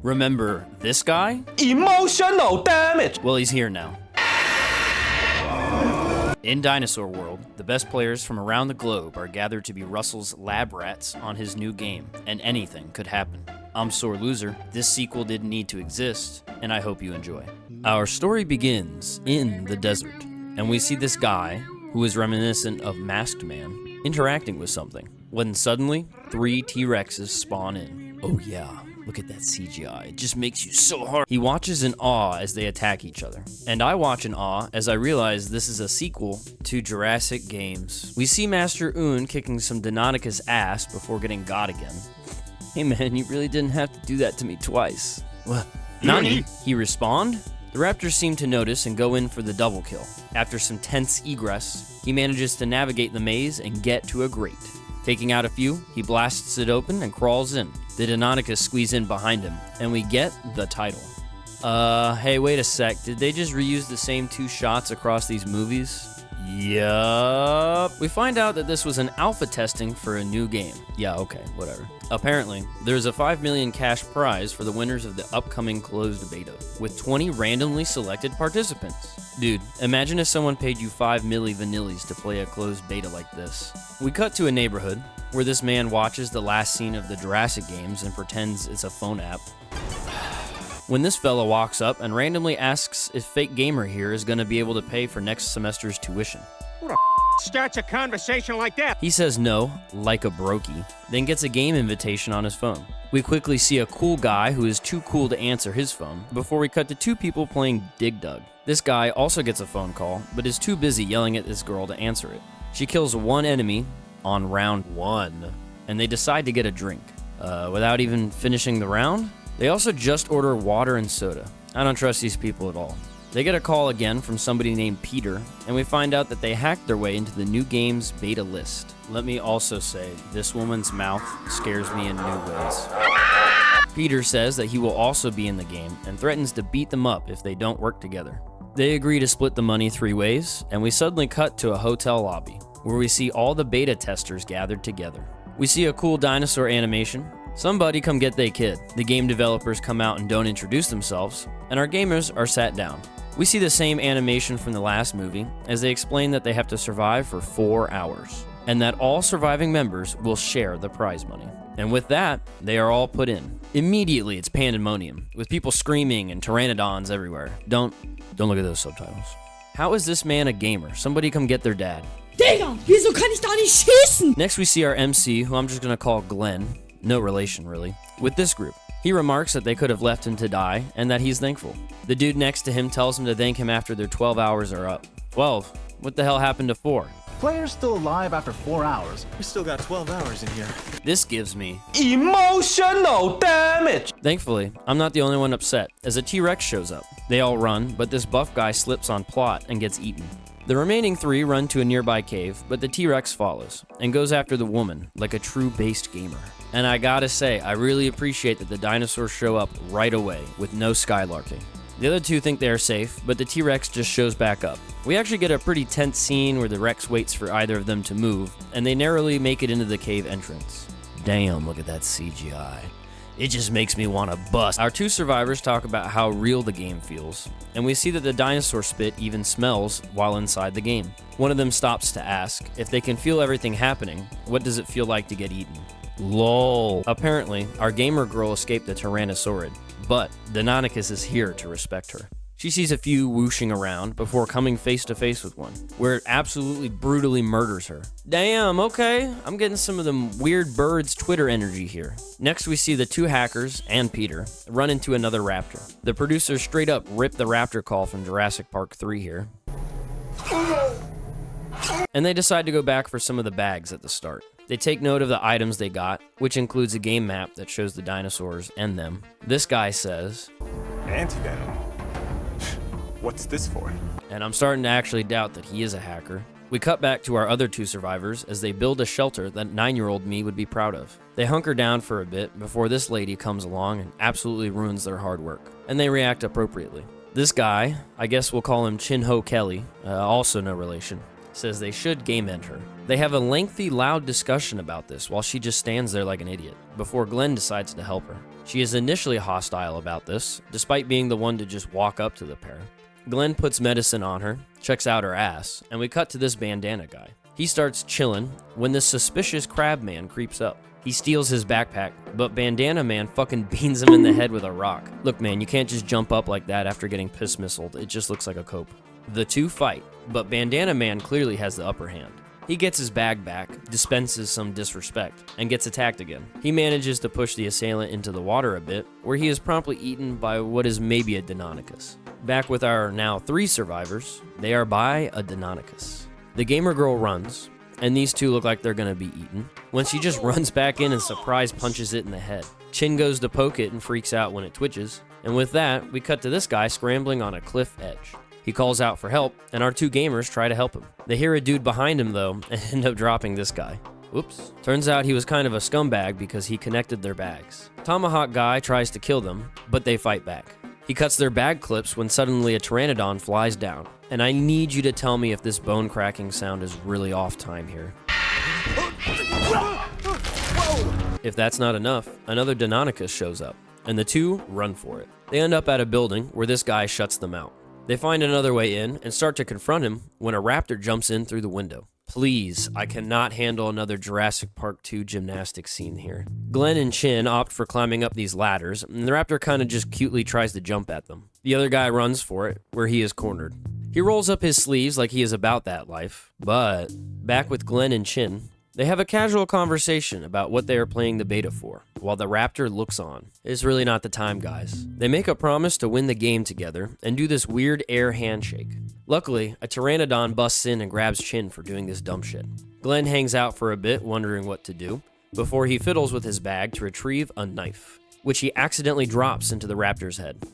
Remember this guy? Emotional damage! Well, he's here now. In Dinosaur World, the best players from around the globe are gathered to be Russell's lab rats on his new game, and anything could happen. I'm Sore Loser, this sequel didn't need to exist, and I hope you enjoy. Our story begins in the desert, and we see this guy, who is reminiscent of Masked Man, interacting with something, when suddenly, 3 T-Rexes spawn in. Oh yeah. Look at that CGI, it just makes you so hard. He watches in awe as they attack each other. And I watch in awe as I realize this is a sequel to Jurassic Games. We see Master Un kicking some Deinonychus ass before getting got again. Hey man, you really didn't have to do that to me twice. What? Nani? He respawned? The raptors seem to notice and go in for the double kill. After some tense egress, he manages to navigate the maze and get to a grate. Taking out a few, he blasts it open and crawls in. The Deinonychus squeeze in behind him, and we get the title. Hey, wait a sec. Did they just reuse the same 2 shots across these movies? Yup. We find out that this was an alpha testing for a new game. Yeah, okay, whatever. Apparently, there's a 5 million cash prize for the winners of the upcoming closed beta, with 20 randomly selected participants. Dude, imagine if someone paid you 5 milli vanillis to play a closed beta like this. We cut to a neighborhood, where this man watches the last scene of the Jurassic Games and pretends it's a phone app. When this fella walks up and randomly asks if Fake Gamer here is gonna be able to pay for next semester's tuition. Who the starts a conversation like that? He says no, like a brokey, then gets a game invitation on his phone. We quickly see a cool guy who is too cool to answer his phone, before we cut to 2 people playing Dig Dug. This guy also gets a phone call, but is too busy yelling at this girl to answer it. She kills 1 enemy on round 1, and they decide to get a drink. Without even finishing the round? They also just order water and soda. I don't trust these people at all. They get a call again from somebody named Peter, and we find out that they hacked their way into the new game's beta list. Let me also say, this woman's mouth scares me in new ways. Peter says that he will also be in the game, and threatens to beat them up if they don't work together. They agree to split the money 3 ways, and we suddenly cut to a hotel lobby, where we see all the beta testers gathered together. We see a cool dinosaur animation. Somebody come get they kid. The game developers come out and don't introduce themselves, and our gamers are sat down. We see the same animation from the last movie, as they explain that they have to survive for 4 hours, and that all surviving members will share the prize money. And with that, they are all put in. Immediately, it's pandemonium, with people screaming and pteranodons everywhere. Don't look at those subtitles. How is this man a gamer? Somebody come get their dad. Digga, wieso kann ich da nicht schießen? Next, we see our MC, who I'm just gonna call Glenn. No relation, really. With this group, he remarks that they could have left him to die, and that he's thankful. The dude next to him tells him to thank him after their 12 hours are up. 12? What the hell happened to 4? Players still alive after 4 hours. We still got 12 hours in here. This gives me Emotional damage! Thankfully, I'm not the only one upset, as a T-Rex shows up. They all run, but this buff guy slips on plot and gets eaten. The remaining 3 run to a nearby cave, but the T-Rex follows, and goes after the woman, like a true based gamer. And I gotta say, I really appreciate that the dinosaurs show up right away, with no skylarking. The other 2 think they are safe, but the T-Rex just shows back up. We actually get a pretty tense scene where the Rex waits for either of them to move, and they narrowly make it into the cave entrance. Damn, look at that CGI. It just makes me want to bust. Our 2 survivors talk about how real the game feels, and we see that the dinosaur spit even smells while inside the game. One of them stops to ask, if they can feel everything happening, what does it feel like to get eaten? LOL. Apparently, our gamer girl escaped the Tyrannosaurid, but Deinonychus is here to respect her. She sees a few whooshing around before coming face to face with one, where it absolutely brutally murders her. Damn, okay, I'm getting some of them weird birds Twitter energy here. Next we see the 2 hackers, and Peter, run into another raptor. The producers straight up rip the raptor call from Jurassic Park 3 here. And they decide to go back for some of the bags at the start. They take note of the items they got, which includes a game map that shows the dinosaurs and them. This guy says, Antivenom. What's this for? And I'm starting to actually doubt that he is a hacker. We cut back to our other 2 survivors as they build a shelter that 9-year-old me would be proud of. They hunker down for a bit before this lady comes along and absolutely ruins their hard work, and they react appropriately. This guy, I guess we'll call him Chin Ho Kelly, also no relation, says they should game end her. They have a lengthy, loud discussion about this while she just stands there like an idiot, before Glenn decides to help her. She is initially hostile about this, despite being the one to just walk up to the pair. Glenn puts medicine on her, checks out her ass, and we cut to this bandana guy. He starts chilling when this suspicious crab man creeps up. He steals his backpack, but Bandana Man fucking beans him in the head with a rock. Look, man, you can't just jump up like that after getting piss missiled. It just looks like a cope. The two fight, but Bandana Man clearly has the upper hand. He gets his bag back, dispenses some disrespect, and gets attacked again. He manages to push the assailant into the water a bit, where he is promptly eaten by what is maybe a Deinonychus. Back with our now 3 survivors, they are by a Deinonychus. The gamer girl runs, and these two look like they're gonna be eaten, when she just runs back in and surprise punches it in the head. Chin goes to poke it and freaks out when it twitches, and with that, we cut to this guy scrambling on a cliff edge. He calls out for help, and our 2 gamers try to help him. They hear a dude behind him though, and end up dropping this guy. Whoops. Turns out he was kind of a scumbag because he connected their bags. Tomahawk guy tries to kill them, but they fight back. He cuts their bag clips when suddenly a pteranodon flies down, and I need you to tell me if this bone cracking sound is really off time here. If that's not enough, another Deinonychus shows up, and the 2 run for it. They end up at a building where this guy shuts them out. They find another way in and start to confront him when a raptor jumps in through the window. Please, I cannot handle another Jurassic Park 2 gymnastics scene here. Glenn and Chin opt for climbing up these ladders, and the raptor kind of just cutely tries to jump at them. The other guy runs for it, where he is cornered. He rolls up his sleeves like he is about that life, but back with Glenn and Chin, they have a casual conversation about what they are playing the beta for, while the raptor looks on. It's really not the time, guys. They make a promise to win the game together and do this weird air handshake. Luckily, a pteranodon busts in and grabs Chin for doing this dumb shit. Glenn hangs out for a bit, wondering what to do, before he fiddles with his bag to retrieve a knife, which he accidentally drops into the raptor's head.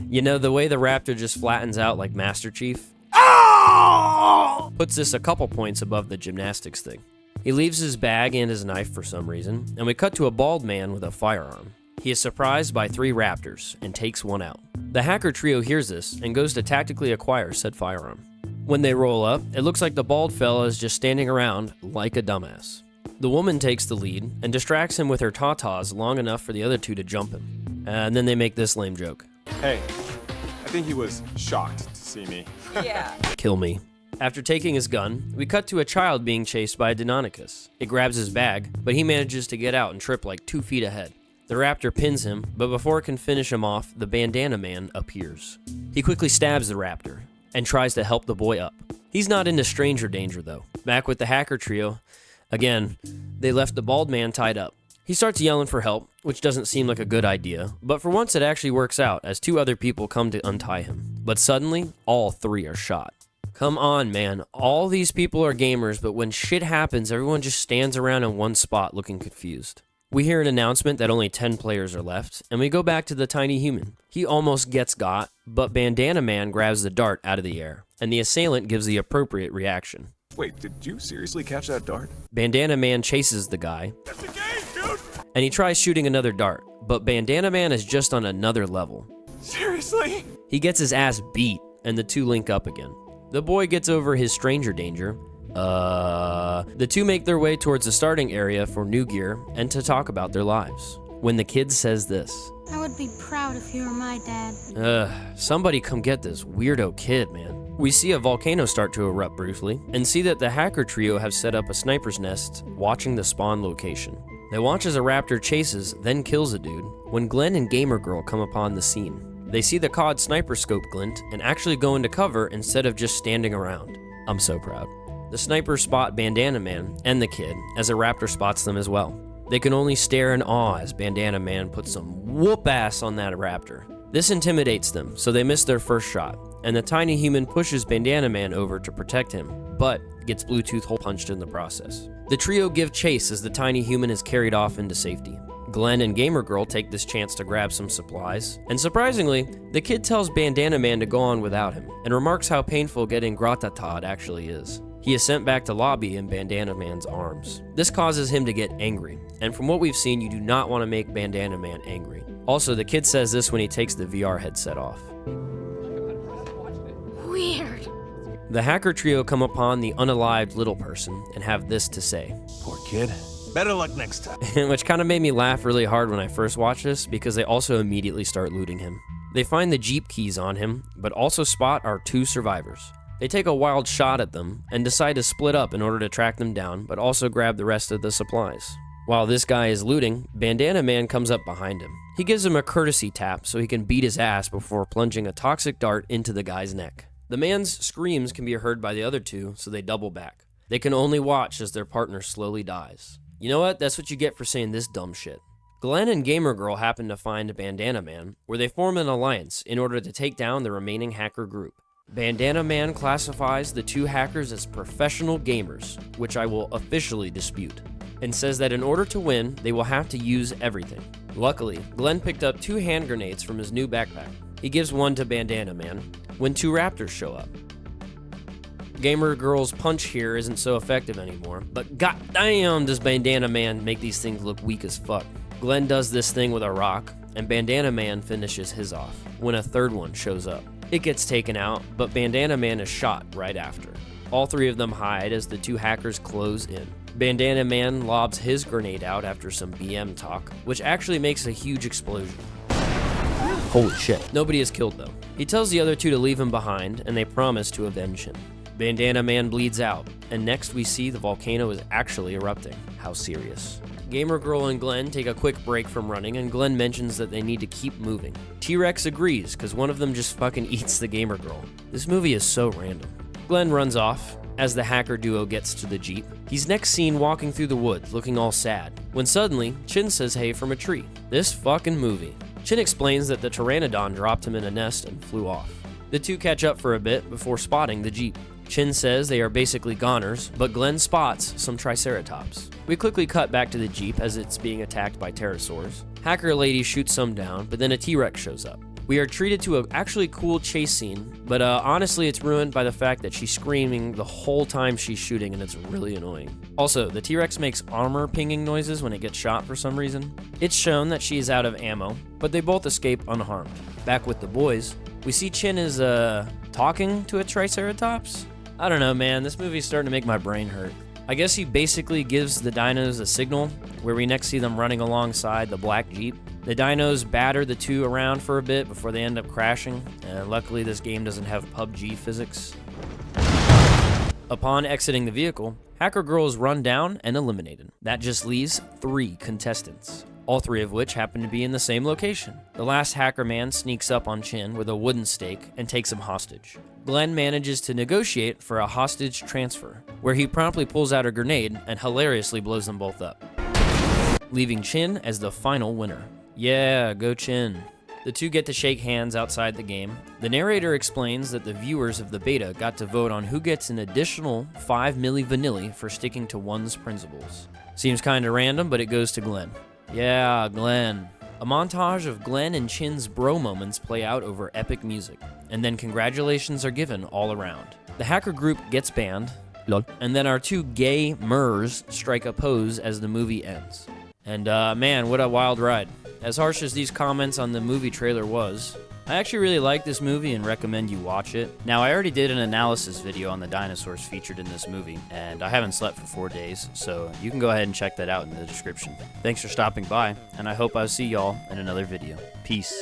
You know, the way the raptor just flattens out like Master Chief? Oh! Puts this a couple points above the gymnastics thing. He leaves his bag and his knife for some reason, and we cut to a bald man with a firearm. He is surprised by 3 raptors and takes one out. The hacker trio hears this and goes to tactically acquire said firearm. When they roll up, it looks like the bald fella is just standing around like a dumbass. The woman takes the lead and distracts him with her tatas long enough for the other 2 to jump him. And then they make this lame joke. Hey, I think he was shocked to see me. Yeah. Kill me. After taking his gun, we cut to a child being chased by a Deinonychus. It grabs his bag, but he manages to get out and trip like 2 feet ahead. The raptor pins him, but before it can finish him off, the Bandana Man appears. He quickly stabs the raptor and tries to help the boy up. He's not into stranger danger though. Back with the hacker trio, again, they left the bald man tied up. He starts yelling for help, which doesn't seem like a good idea, but for once it actually works out as 2 other people come to untie him. But suddenly, all 3 are shot. Come on, man. All these people are gamers, but when shit happens, everyone just stands around in one spot looking confused. We hear an announcement that only 10 players are left, and we go back to the tiny human. He almost gets got, but Bandana Man grabs the dart out of the air, and the assailant gives the appropriate reaction. Wait, did you seriously catch that dart? Bandana Man chases the guy, That's a game, dude! and he tries shooting another dart, but Bandana Man is just on another level. Seriously? He gets his ass beat, and the 2 link up again. The boy gets over his stranger danger. The 2 make their way towards the starting area for new gear and to talk about their lives. When the kid says this, I would be proud if you were my dad. Somebody come get this weirdo kid, man. We see a volcano start to erupt briefly and see that the hacker trio have set up a sniper's nest watching the spawn location. They watch as a raptor chases, then kills a dude when Glenn and Gamer Girl come upon the scene. They see the COD sniper scope glint and actually go into cover instead of just standing around. I'm so proud. The snipers spot Bandana Man and the kid as a raptor spots them as well. They can only stare in awe as Bandana Man puts some whoop ass on that raptor. This intimidates them, so they miss their first shot, and the tiny human pushes Bandana Man over to protect him, but gets Bluetooth hole punched in the process. The trio give chase as the tiny human is carried off into safety. Glenn and Gamer Girl take this chance to grab some supplies, and surprisingly, the kid tells Bandana Man to go on without him, and remarks how painful getting gratatad actually is. He is sent back to lobby in Bandana Man's arms. This causes him to get angry, and from what we've seen, you do not want to make Bandana Man angry. Also, the kid says this when he takes the VR headset off. Weird. The hacker trio come upon the unalived little person and have this to say. Poor kid. Better luck next time. Which kind of made me laugh really hard when I first watched this because they also immediately start looting him. They find the Jeep keys on him, but also spot our 2 survivors. They take a wild shot at them and decide to split up in order to track them down, but also grab the rest of the supplies. While this guy is looting, Bandana Man comes up behind him. He gives him a courtesy tap so he can beat his ass before plunging a toxic dart into the guy's neck. The man's screams can be heard by the other 2, so they double back. They can only watch as their partner slowly dies. You know what? That's what you get for saying this dumb shit. Glenn and Gamer Girl happen to find Bandana Man, where they form an alliance in order to take down the remaining hacker group. Bandana Man classifies the 2 hackers as professional gamers, which I will officially dispute, and says that in order to win, they will have to use everything. Luckily, Glenn picked up 2 hand grenades from his new backpack. He gives one to Bandana Man when 2 raptors show up. Gamer Girl's punch here isn't so effective anymore, but goddamn does Bandana Man make these things look weak as fuck. Glenn does this thing with a rock, and Bandana Man finishes his off when a 3rd one shows up. It gets taken out, but Bandana Man is shot right after. All 3 of them hide as the 2 hackers close in. Bandana Man lobs his grenade out after some BM talk, which actually makes a huge explosion. Holy shit. Nobody is killed though. He tells the other 2 to leave him behind, and they promise to avenge him. Bandana Man bleeds out, and next we see the volcano is actually erupting. How serious. Gamer Girl and Glenn take a quick break from running, and Glenn mentions that they need to keep moving. T-Rex agrees, because one of them just fucking eats the Gamer Girl. This movie is so random. Glenn runs off as the hacker duo gets to the Jeep. He's next seen walking through the woods, looking all sad, when suddenly, Chin says hey from a tree. This fucking movie. Chin explains that the Pteranodon dropped him in a nest and flew off. The 2 catch up for a bit before spotting the Jeep. Chin says they are basically goners, but Glenn spots some Triceratops. We quickly cut back to the Jeep as it's being attacked by pterosaurs. Hacker Lady shoots some down, but then a T-Rex shows up. We are treated to a actually cool chase scene, but honestly it's ruined by the fact that she's screaming the whole time she's shooting and it's really annoying. Also, the T-Rex makes armor pinging noises when it gets shot for some reason. It's shown that she is out of ammo, but they both escape unharmed. Back with the boys, we see Chin is talking to a Triceratops? I don't know, man, this movie's starting to make my brain hurt. I guess he basically gives the dinos a signal, where we next see them running alongside the black Jeep. The dinos batter the 2 around for a bit before they end up crashing, and luckily this game doesn't have PUBG physics. Upon exiting the vehicle, Hacker Girl is run down and eliminated. That just leaves 3 contestants, all 3 of which happen to be in the same location. The last hacker man sneaks up on Chin with a wooden stake and takes him hostage. Glenn manages to negotiate for a hostage transfer, where he promptly pulls out a grenade and hilariously blows them both up, leaving Chin as the final winner. Yeah, go Chin. The 2 get to shake hands outside the game. The narrator explains that the viewers of the beta got to vote on who gets an additional 5 milli vanilli for sticking to one's principles. Seems kinda random, but it goes to Glenn. Yeah, Glenn. A montage of Glenn and Chin's bro moments play out over epic music, and then congratulations are given all around. The hacker group gets banned, lol, and then our 2 gay mers strike a pose as the movie ends. And man, what a wild ride. As harsh as these comments on the movie trailer was, I actually really like this movie and recommend you watch it. Now, I already did an analysis video on the dinosaurs featured in this movie, and I haven't slept for 4 days, so you can go ahead and check that out in the description. Thanks for stopping by, and I hope I'll see y'all in another video. Peace.